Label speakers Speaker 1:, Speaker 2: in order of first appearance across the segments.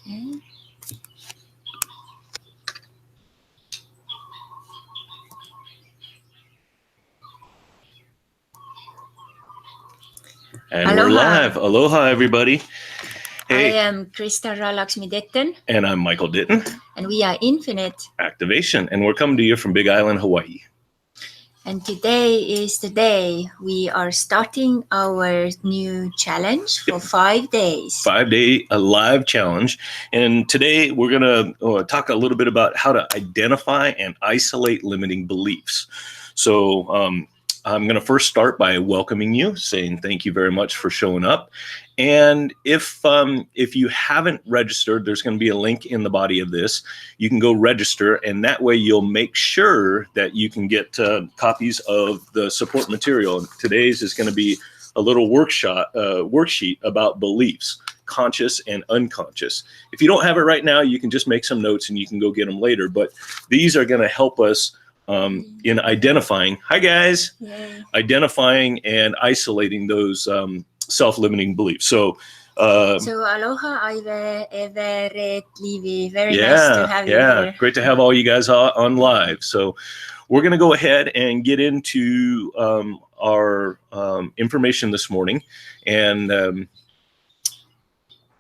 Speaker 1: Okay.
Speaker 2: And we're live. Aloha, everybody.
Speaker 1: Hey. I am Krista Laksmi-Ditton.
Speaker 2: And I'm Michael Ditton.
Speaker 1: And we are Infinite
Speaker 2: Activation. And we're coming to you from Big Island, Hawaii.
Speaker 1: And today is the day we are starting our new challenge for 5 days.
Speaker 2: 5-day live challenge. And today we're going to talk a little bit about how to identify and isolate limiting beliefs. So I'm going to first start by welcoming you, saying thank you very much for showing up. And if you haven't registered, there's going to be a link in the body of this. You can go register, and that way you'll make sure that you can get copies of the support material. And today's is going to be a little worksheet about beliefs, conscious and unconscious. If you don't have it right now, you can just make some notes and you can go get them later. But these are going to help us in identifying, hi guys,
Speaker 1: Yay.
Speaker 2: Identifying and isolating those self-limiting beliefs. So
Speaker 1: aloha, Everett, Livy. Very nice to have you here.
Speaker 2: Great to have all you guys on live. So we're going to go ahead and get into our information this morning, and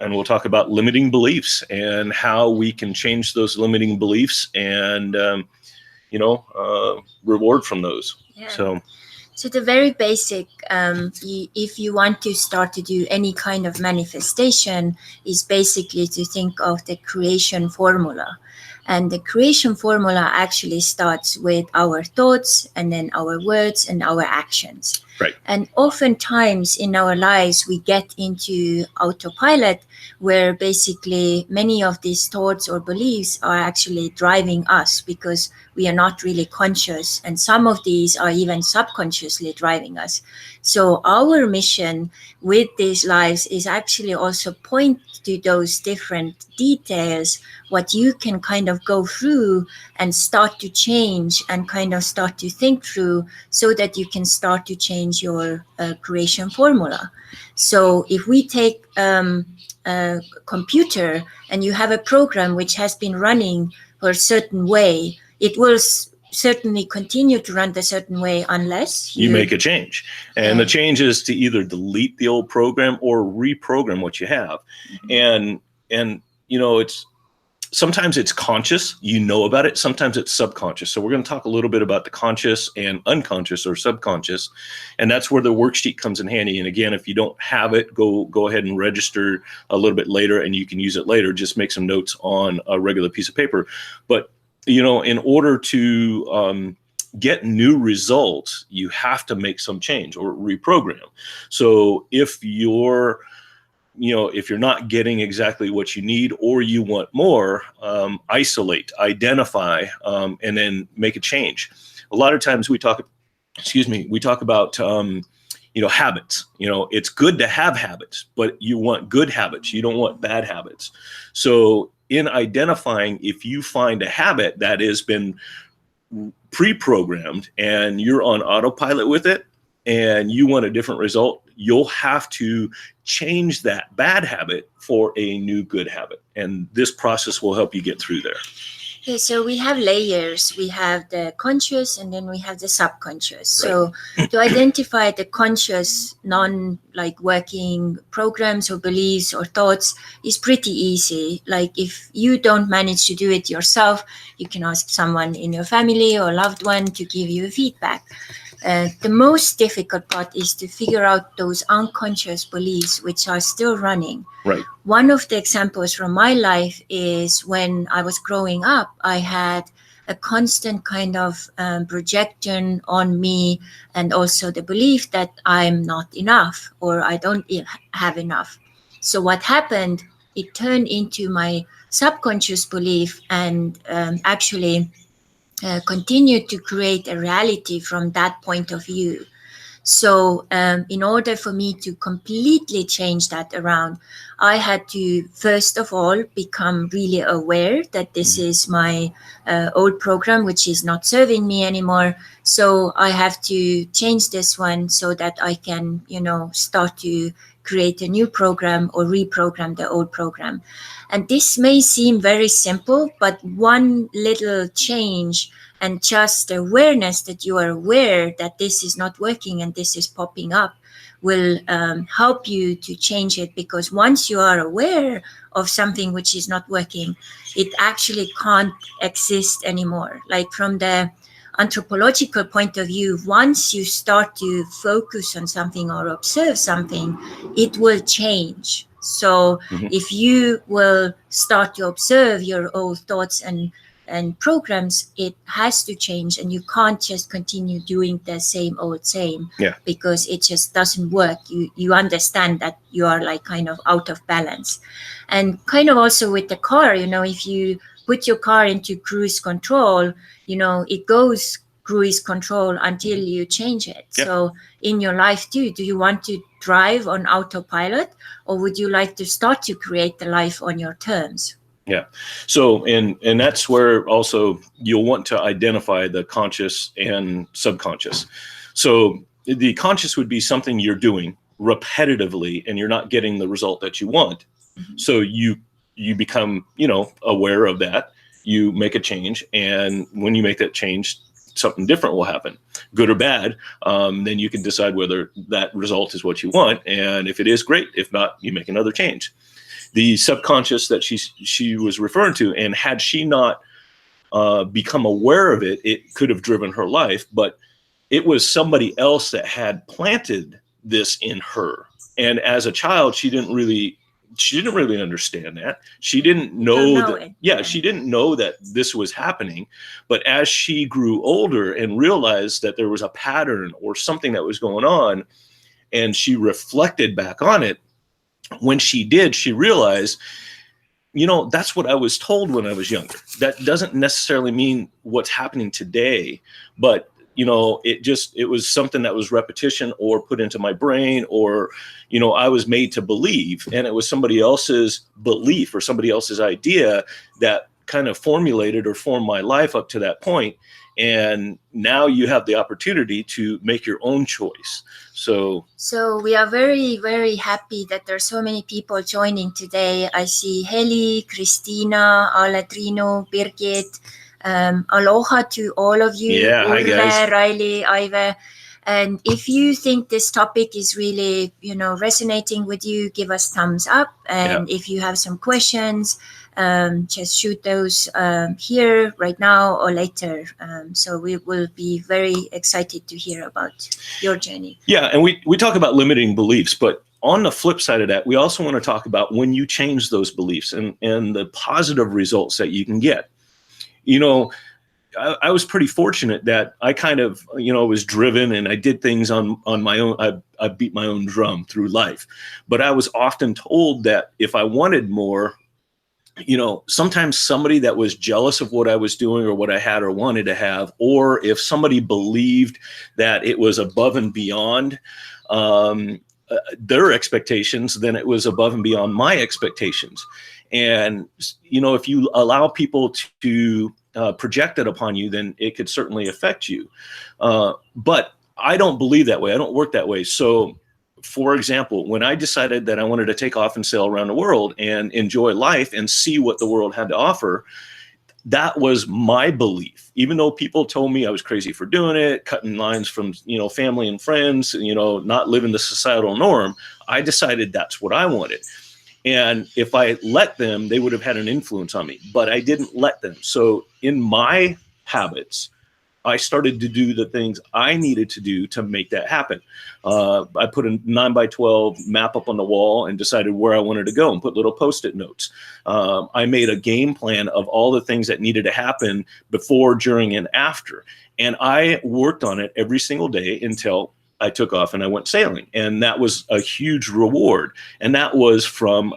Speaker 2: we'll talk about limiting beliefs and how we can change those limiting beliefs and reward from those.
Speaker 1: Yeah. So the very basic, if you want to start to do any kind of manifestation, is basically to think of the creation formula. And the creation formula actually starts with our thoughts and then our words and our actions.
Speaker 2: Right.
Speaker 1: And oftentimes in our lives, we get into autopilot where basically many of these thoughts or beliefs are actually driving us because we are not really conscious. And some of these are even subconsciously driving us. So our mission with these lives is actually also point to those different details, what you can kind of go through and start to change and kind of start to think through so that you can start to change your creation formula. So if we take a computer and you have a program which has been running for a certain way, it will certainly continue to run the certain way unless
Speaker 2: you make a change. And the change is to either delete the old program or reprogram what you have. Mm-hmm. And it's sometimes it's conscious, about it. Sometimes it's subconscious. So we're going to talk a little bit about the conscious and unconscious or subconscious. And that's where the worksheet comes in handy. And again, if you don't have it, go ahead and register a little bit later and you can use it later. Just make some notes on a regular piece of paper. But in order to get new results, you have to make some change or reprogram. So if you're not getting exactly what you need or you want more, isolate, identify, and then make a change. A lot of times we talk about habits. It's good to have habits, but you want good habits. You don't want bad habits. So in identifying, if you find a habit that has been pre-programmed and you're on autopilot with it and you want a different result, you'll have to change that bad habit for a new good habit. And this process will help you get through there.
Speaker 1: Okay, so we have layers. We have the conscious and then we have the subconscious.
Speaker 2: Right.
Speaker 1: So to identify the conscious, working programs or beliefs or thoughts is pretty easy. Like if you don't manage to do it yourself, you can ask someone in your family or loved one to give you feedback. The most difficult part is to figure out those unconscious beliefs which are still running.
Speaker 2: Right.
Speaker 1: One of the examples from my life is when I was growing up, I had a constant kind of projection on me and also the belief that I'm not enough or I don't have enough. So what happened, it turned into my subconscious belief and actually continued to create a reality from that point of view. So in order for me to completely change that around, I had to, first of all, become really aware that this is my old program, which is not serving me anymore. So I have to change this one so that I can, start to create a new program or reprogram the old program. And this may seem very simple, but one little change and just awareness that you are aware that this is not working and this is popping up will help you to change it. Because once you are aware of something which is not working, it actually can't exist anymore. Like from the anthropological point of view, once you start to focus on something or observe something, it will change. So if you will start to observe your old thoughts and programs, it has to change, and you can't just continue doing the same old same, because it just doesn't work. You understand that you are like kind of out of balance. And kind of also with the car, if you put your car into cruise control, it goes cruise control until you change it. So in your life too, do you want to drive on autopilot, or would you like to start to create the life on your terms?
Speaker 2: Yeah. So, and that's where also you'll want to identify the conscious and subconscious. So the conscious would be something you're doing repetitively and you're not getting the result that you want. So you become, aware of that. You make a change. And when you make that change, something different will happen, good or bad. Then you can decide whether that result is what you want. And if it is, great. If not, you make another change. The subconscious that she was referring to, and had she not become aware of it, it could have driven her life. But it was somebody else that had planted this in her. And as a child, she didn't really understand that. She didn't know she didn't know that this was happening. But as she grew older and realized that there was a pattern or something that was going on, and she reflected back on it, when she did, she realized, that's what I was told when I was younger. That doesn't necessarily mean what's happening today, but it was something that was repetition or put into my brain, or, I was made to believe, and it was somebody else's belief or somebody else's idea that kind of formulated or formed my life up to that point. And now you have the opportunity to make your own choice. So
Speaker 1: we are very, very happy that there are so many people joining today. I see Heli, Christina, Alatrino, Birgit. Aloha to all of you.
Speaker 2: Yeah, hi guys.
Speaker 1: Riley, Iva. And if you think this topic is really, resonating with you, give us thumbs up. And if you have some questions, just shoot those here right now or later. So we will be very excited to hear about your journey.
Speaker 2: Yeah, and we talk about limiting beliefs, but on the flip side of that, we also want to talk about when you change those beliefs and the positive results that you can get. I was pretty fortunate that I kind of, was driven, and I did things on my own. I beat my own drum through life, but I was often told that if I wanted more, sometimes somebody that was jealous of what I was doing or what I had or wanted to have, or if somebody believed that it was above and beyond their expectations, then it was above and beyond my expectations. And, if you allow people to project it upon you, then it could certainly affect you. But I don't believe that way. I don't work that way. So, for example, when I decided that I wanted to take off and sail around the world and enjoy life and see what the world had to offer, that was my belief. Even though people told me I was crazy for doing it, cutting lines from, family and friends, not living the societal norm, I decided that's what I wanted. And if I let them, they would have had an influence on me, but I didn't let them. So in my habits, I started to do the things I needed to do to make that happen. I put a 9x12 map up on the wall and decided where I wanted to go and put little Post-it notes. I made a game plan of all the things that needed to happen before, during, and after. And I worked on it every single day until I took off and I went sailing. And that was a huge reward. And that was from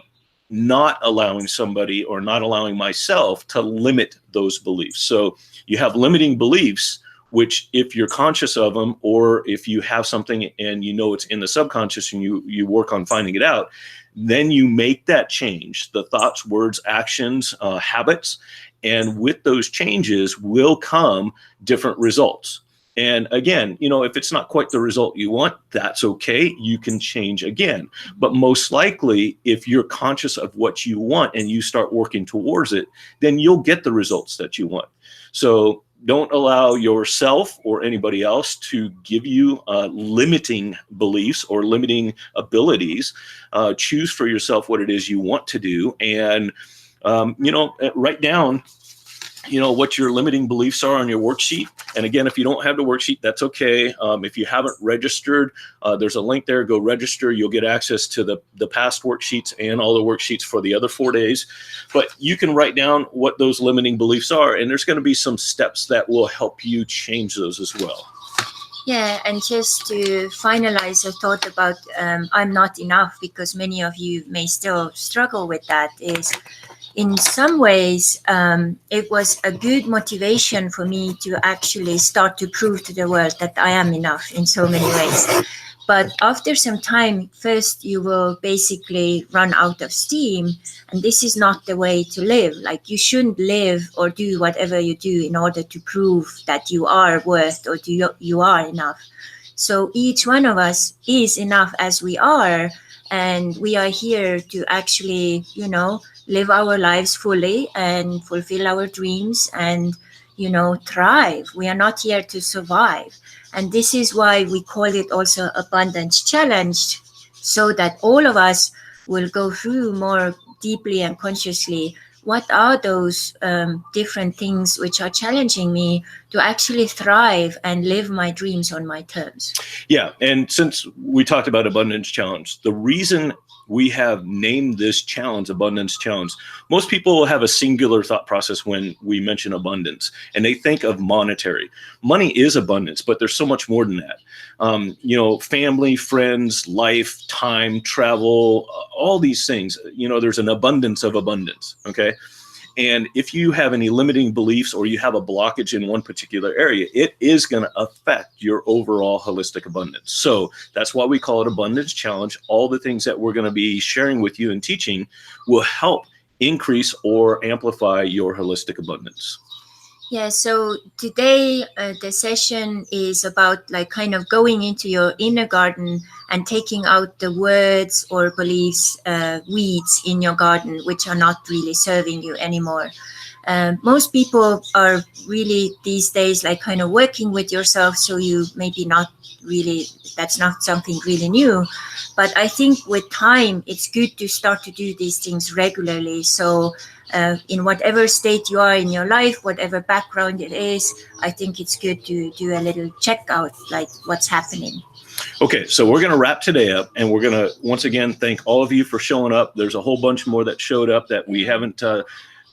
Speaker 2: not allowing somebody or not allowing myself to limit those beliefs. So you have limiting beliefs, which if you're conscious of them, or if you have something and it's in the subconscious and you work on finding it out, then you make that change, the thoughts, words, actions, habits. And with those changes will come different results. And again, if it's not quite the result you want, that's okay. You can change again. But most likely, if you're conscious of what you want and you start working towards it, then you'll get the results that you want. So don't allow yourself or anybody else to give you limiting beliefs or limiting abilities. Choose for yourself what it is you want to do, and write down what your limiting beliefs are on your worksheet. And again, if you don't have the worksheet, that's okay. If you haven't registered, there's a link there. Go register. You'll get access to the past worksheets and all the worksheets for the other 4 days. But you can write down what those limiting beliefs are, and there's going to be some steps that will help you change those as well.
Speaker 1: Yeah, and just to finalize a thought about I'm not enough, because many of you may still struggle with that, is in some ways, it was a good motivation for me to actually start to prove to the world that I am enough in so many ways. But after some time, first you will basically run out of steam, and this is not the way to live. Like, you shouldn't live or do whatever you do in order to prove that you are worth or you are enough. So each one of us is enough as we are, and we are here to actually, live our lives fully and fulfill our dreams and, thrive. We are not here to survive. And this is why we call it also Abundance Challenge, so that all of us will go through more deeply and consciously what are those different things which are challenging me to actually thrive and live my dreams on my terms.
Speaker 2: Yeah, and since we talked about Abundance Challenge, the reason we have named this challenge Abundance Challenge, most people have a singular thought process when we mention abundance, and they think of monetary. Money is abundance, but there's so much more than that. Family, friends, life, time, travel, all these things, there's an abundance of abundance, okay? And if you have any limiting beliefs or you have a blockage in one particular area, it is going to affect your overall holistic abundance. So that's why we call it Abundance Challenge. All the things that we're going to be sharing with you and teaching will help increase or amplify your holistic abundance.
Speaker 1: Yeah, so today the session is about kind of going into your inner garden and taking out the words or beliefs, weeds in your garden, which are not really serving you anymore. Most people are really these days kind of working with yourself, so you maybe not really, that's not something really new. But I think with time, it's good to start to do these things regularly. So in whatever state you are in your life, whatever background it is, I think it's good to do a little check out, like what's happening.
Speaker 2: Okay, so we're going to wrap today up, and we're going to once again thank all of you for showing up. There's a whole bunch more that showed up that we haven't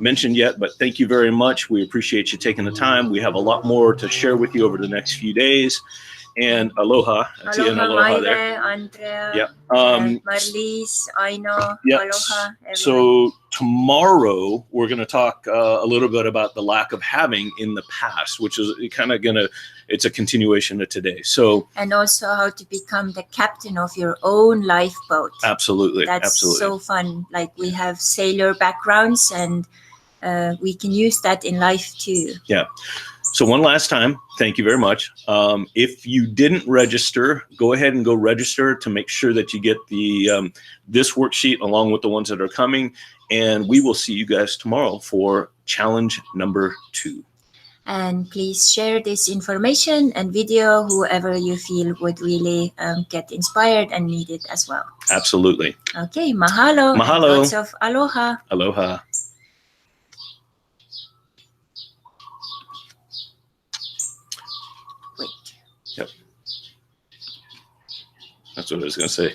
Speaker 2: mentioned yet, but thank you very much. We appreciate you taking the time. We have a lot more to share with you over the next few days. And aloha.
Speaker 1: I see an aloha there. Andrea,
Speaker 2: yeah.
Speaker 1: Marlies, Aino,
Speaker 2: yeah.
Speaker 1: Aloha. Everyone.
Speaker 2: So tomorrow we're going to talk a little bit about the lack of having in the past, which is kind of it's a continuation of today. So, and
Speaker 1: also how to become the captain of your own lifeboat.
Speaker 2: Absolutely.
Speaker 1: That's
Speaker 2: absolutely.
Speaker 1: So fun. Like, we have sailor backgrounds, and we can use that in life too.
Speaker 2: Yeah. So one last time, thank you very much. If you didn't register, go ahead and go register to make sure that you get the this worksheet along with the ones that are coming. And we will see you guys tomorrow for challenge number 2.
Speaker 1: And please share this information and video, whoever you feel would really get inspired and need it as well.
Speaker 2: Absolutely.
Speaker 1: Okay, mahalo.
Speaker 2: Mahalo.
Speaker 1: And lots of aloha.
Speaker 2: Aloha. Wait. Yep. That's what I was going to say.